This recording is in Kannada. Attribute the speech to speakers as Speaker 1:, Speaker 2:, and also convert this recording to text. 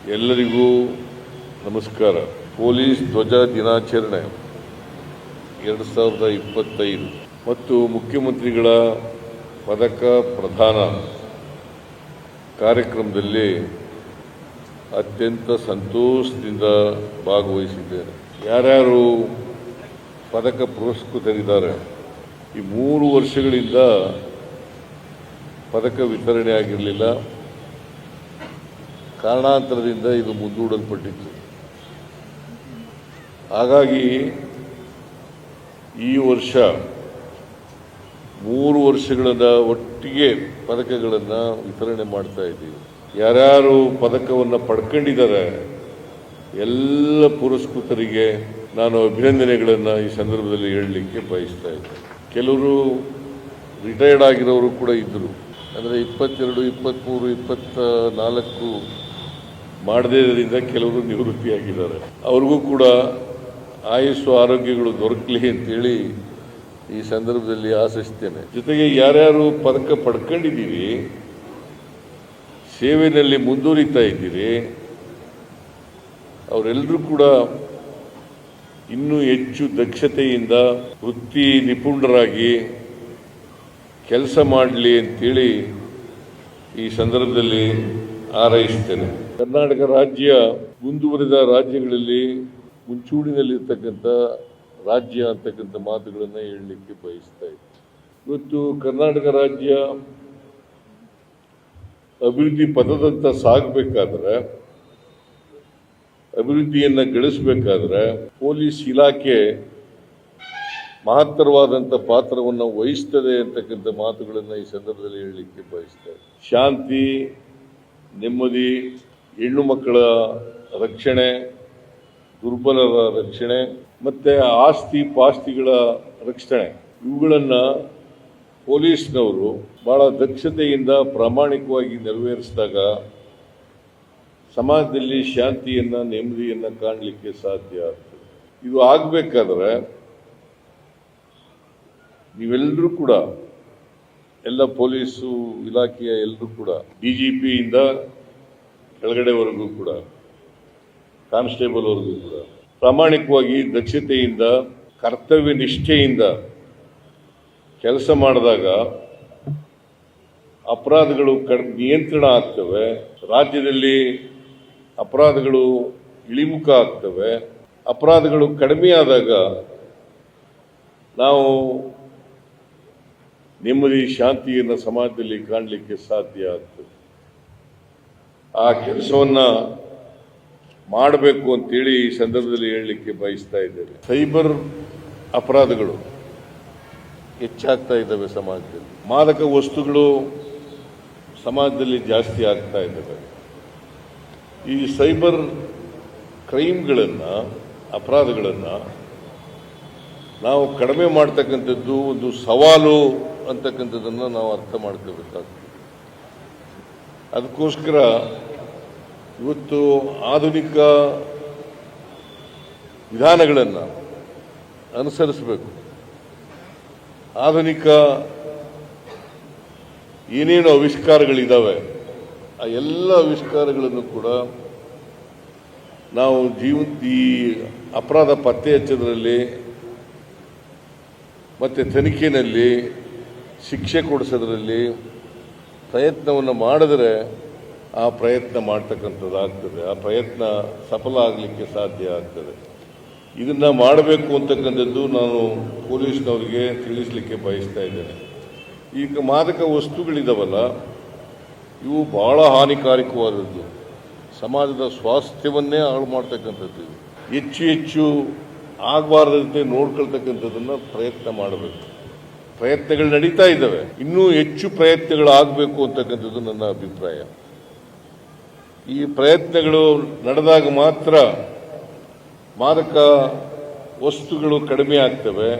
Speaker 1: ಎಲ್ಲರಿಗೂ ನಮಸ್ಕಾರ. ಪೊಲೀಸ್ ಧ್ವಜ ದಿನಾಚರಣೆ 2025 ಮತ್ತು ಮುಖ್ಯಮಂತ್ರಿಗಳ ಪದಕ ಪ್ರದಾನ ಕಾರ್ಯಕ್ರಮದಲ್ಲಿ ಅತ್ಯಂತ ಸಂತೋಷದಿಂದ ಭಾಗವಹಿಸಿದ್ದೇನೆ. ಯಾರ್ಯಾರು ಪದಕ ಪುರಸ್ಕೃತರಿದ್ದಾರೆ, ಈ 3 ವರ್ಷಗಳಿಂದ ಪದಕ ವಿತರಣೆ ಆಗಿರಲಿಲ್ಲ. ಕಾರಣಾಂತರದಿಂದ ಇದು ಮುಂದೂಡಲ್ಪಟ್ಟಿತ್ತು. ಹಾಗಾಗಿ ಈ ವರ್ಷ 3 ವರ್ಷಗಳ ಒಟ್ಟಿಗೆ ಪದಕಗಳನ್ನು ವಿತರಣೆ ಮಾಡ್ತಾ ಇದ್ದೀವಿ. ಯಾರ್ಯಾರು ಪದಕವನ್ನು ಪಡ್ಕೊಂಡಿದ್ದಾರೆ ಎಲ್ಲ ಪುರಸ್ಕೃತರಿಗೆ ನಾನು ಅಭಿನಂದನೆಗಳನ್ನು ಈ ಸಂದರ್ಭದಲ್ಲಿ ಹೇಳಲಿಕ್ಕೆ ಬಯಸ್ತಾ ಇದ್ದೆ. ಕೆಲವರು ರಿಟೈರ್ಡ್ ಆಗಿರೋರು ಕೂಡ ಇದ್ದರು. ಅಂದರೆ 22, 23, 24 ಮಾಡದೇದರಿಂದ ಕೆಲವರು ನಿವೃತ್ತಿಯಾಗಿದ್ದಾರೆ. ಅವ್ರಿಗೂ ಕೂಡ ಆಯುಸ್ಸು ಆರೋಗ್ಯಗಳು ದೊರಕಲಿ ಅಂತೇಳಿ ಈ ಸಂದರ್ಭದಲ್ಲಿ ಆಶಿಸ್ತೇನೆ. ಜೊತೆಗೆ ಯಾರ್ಯಾರು ಪದಕ ಪಡ್ಕೊಂಡಿದ್ದೀವಿ, ಸೇವೆಯಲ್ಲಿ ಮುಂದುವರಿತಾ ಇದ್ದೀರಿ, ಅವರೆಲ್ಲರೂ ಕೂಡ ಇನ್ನೂ ಹೆಚ್ಚು ದಕ್ಷತೆಯಿಂದ ವೃತ್ತಿ ನಿಪುಣರಾಗಿ ಕೆಲಸ ಮಾಡಲಿ ಅಂತೇಳಿ ಈ ಸಂದರ್ಭದಲ್ಲಿ ಹಾರೈಸ್ತೇನೆ. ಕರ್ನಾಟಕ ರಾಜ್ಯ ಮುಂದುವರಿದ ರಾಜ್ಯಗಳಲ್ಲಿ ಮುಂಚೂಣಿನಲ್ಲಿರ್ತಕ್ಕಂಥ ರಾಜ್ಯ ಅಂತಕ್ಕಂಥ ಮಾತುಗಳನ್ನು ಹೇಳಲಿಕ್ಕೆ ಬಯಸ್ತಾ ಇದ್ದೆ. ಇವತ್ತು ಕರ್ನಾಟಕ ರಾಜ್ಯ ಅಭಿವೃದ್ಧಿ ಪಥದಂತ ಸಾಗಬೇಕಾದ್ರೆ, ಅಭಿವೃದ್ಧಿಯನ್ನು ಗಳಿಸಬೇಕಾದ್ರೆ ಪೊಲೀಸ್ ಇಲಾಖೆ ಮಹತ್ತರವಾದಂಥ ಪಾತ್ರವನ್ನು ವಹಿಸ್ತದೆ ಅಂತಕ್ಕಂಥ ಮಾತುಗಳನ್ನು ಈ ಸಂದರ್ಭದಲ್ಲಿ ಹೇಳಲಿಕ್ಕೆ ಬಯಸ್ತಾ ಇದ್ದೆ. ಶಾಂತಿ, ನೆಮ್ಮದಿ, ಹೆಣ್ಣು ಮಕ್ಕಳ ರಕ್ಷಣೆ, ದುರ್ಬಲರ ರಕ್ಷಣೆ ಮತ್ತು ಆಸ್ತಿ ಪಾಸ್ತಿಗಳ ರಕ್ಷಣೆ, ಇವುಗಳನ್ನು ಪೊಲೀಸ್ನವರು ಭಾಳ ದಕ್ಷತೆಯಿಂದ ಪ್ರಾಮಾಣಿಕವಾಗಿ ನೆರವೇರಿಸಿದಾಗ ಸಮಾಜದಲ್ಲಿ ಶಾಂತಿಯನ್ನು, ನೆಮ್ಮದಿಯನ್ನು ಕಾಣಲಿಕ್ಕೆ ಸಾಧ್ಯ ಆಗ್ತದೆ. ಇದು ಆಗಬೇಕಾದ್ರೆ ನೀವೆಲ್ಲರೂ ಕೂಡ, ಎಲ್ಲ ಪೊಲೀಸು ಇಲಾಖೆಯ ಎಲ್ಲರೂ ಕೂಡ, DGPಯಿಂದ ಕೆಳಗಡೆವರೆಗೂ ಕೂಡ, ಕಾನ್ಸ್ಟೇಬಲ್ವರೆಗೂ ಕೂಡ ಪ್ರಾಮಾಣಿಕವಾಗಿ ದಕ್ಷತೆಯಿಂದ, ಕರ್ತವ್ಯ ನಿಷ್ಠೆಯಿಂದ ಕೆಲಸ ಮಾಡಿದಾಗ ಅಪರಾಧಗಳು ನಿಯಂತ್ರಣ ಆಗ್ತವೆ, ರಾಜ್ಯದಲ್ಲಿ ಅಪರಾಧಗಳು ಇಳಿಮುಖ ಆಗ್ತವೆ. ಅಪರಾಧಗಳು ಕಡಿಮೆ ಆದಾಗ ನಾವು ನೆಮ್ಮದಿ, ಶಾಂತಿಯನ್ನು ಸಮಾಜದಲ್ಲಿ ಕಾಣಲಿಕ್ಕೆ ಸಾಧ್ಯ ಆಗ್ತದೆ. ಆ ಕೆಲಸವನ್ನು ಮಾಡಬೇಕು ಅಂತೇಳಿ ಈ ಸಂದರ್ಭದಲ್ಲಿ ಹೇಳಲಿಕ್ಕೆ ಬಯಸ್ತಾ ಇದ್ದೇನೆ. ಸೈಬರ್ ಅಪರಾಧಗಳು ಹೆಚ್ಚಾಗ್ತಾ ಇದ್ದಾವೆ ಸಮಾಜದಲ್ಲಿ. ಮಾದಕ ವಸ್ತುಗಳು ಸಮಾಜದಲ್ಲಿ ಜಾಸ್ತಿ ಆಗ್ತಾ ಇದ್ದಾವೆ. ಈ ಸೈಬರ್ ಕ್ರೈಮ್ಗಳನ್ನು, ಅಪರಾಧಗಳನ್ನು ನಾವು ಕಡಿಮೆ ಮಾಡ್ತಕ್ಕಂಥದ್ದು ಒಂದು ಸವಾಲು ಅಂತಕ್ಕಂಥದ್ದನ್ನು ನಾವು ಅರ್ಥ ಮಾಡ್ಕೋಬೇಕಾಗ್ತದೆ. ಅದಕ್ಕೋಸ್ಕರ ಇವತ್ತು ಆಧುನಿಕ ವಿಧಾನಗಳನ್ನು ಅನುಸರಿಸಬೇಕು. ಆಧುನಿಕ ಏನೇನು ಆವಿಷ್ಕಾರಗಳಿದ್ದಾವೆ, ಆ ಎಲ್ಲ ಆವಿಷ್ಕಾರಗಳನ್ನು ಕೂಡ ನಾವು ಈ ಅಪರಾಧ ಪತ್ತೆ ಹಚ್ಚೋದ್ರಲ್ಲಿ ಮತ್ತು ತನಿಖೆಯಲ್ಲಿ, ಶಿಕ್ಷೆ ಕೊಡಿಸೋದ್ರಲ್ಲಿ ಪ್ರಯತ್ನವನ್ನು ಮಾಡಿದ್ರೆ ಆ ಪ್ರಯತ್ನ ಮಾಡ್ತಕ್ಕಂಥದ್ದಾಗ್ತದೆ. ಆ ಪ್ರಯತ್ನ ಸಫಲ ಆಗಲಿಕ್ಕೆ ಸಾಧ್ಯ ಆಗ್ತದೆ. ಇದನ್ನು ಮಾಡಬೇಕು ಅಂತಕ್ಕಂಥದ್ದು ನಾನು ಪೊಲೀಸ್ನವರಿಗೆ ತಿಳಿಸಲಿಕ್ಕೆ ಬಯಸ್ತಾ ಇದ್ದೇನೆ. ಈಗ ಮಾದಕ ವಸ್ತುಗಳಿದಾವಲ್ಲ, ಇವು ಭಾಳ ಹಾನಿಕಾರಕವಾದದ್ದು, ಸಮಾಜದ ಸ್ವಾಸ್ಥ್ಯವನ್ನೇ ಹಾಳು ಮಾಡ್ತಕ್ಕಂಥದ್ದು. ಹೆಚ್ಚು ಹೆಚ್ಚು ಆಗಬಾರ್ದಂತೆ ನೋಡ್ಕೊಳ್ತಕ್ಕಂಥದ್ದನ್ನು ಪ್ರಯತ್ನ ಮಾಡಬೇಕು. ಪ್ರಯತ್ನಗಳು ನಡೀತಾ ಇದ್ದಾವೆ, ಇನ್ನೂ ಹೆಚ್ಚು ಪ್ರಯತ್ನಗಳು ಆಗಬೇಕು ಅಂತಕ್ಕಂಥದ್ದು ನನ್ನ ಅಭಿಪ್ರಾಯ. ಈ ಪ್ರಯತ್ನಗಳು ನಡೆದಾಗ ಮಾತ್ರ ಮಾದಕ ವಸ್ತುಗಳು ಕಡಿಮೆ ಆಗ್ತವೆ.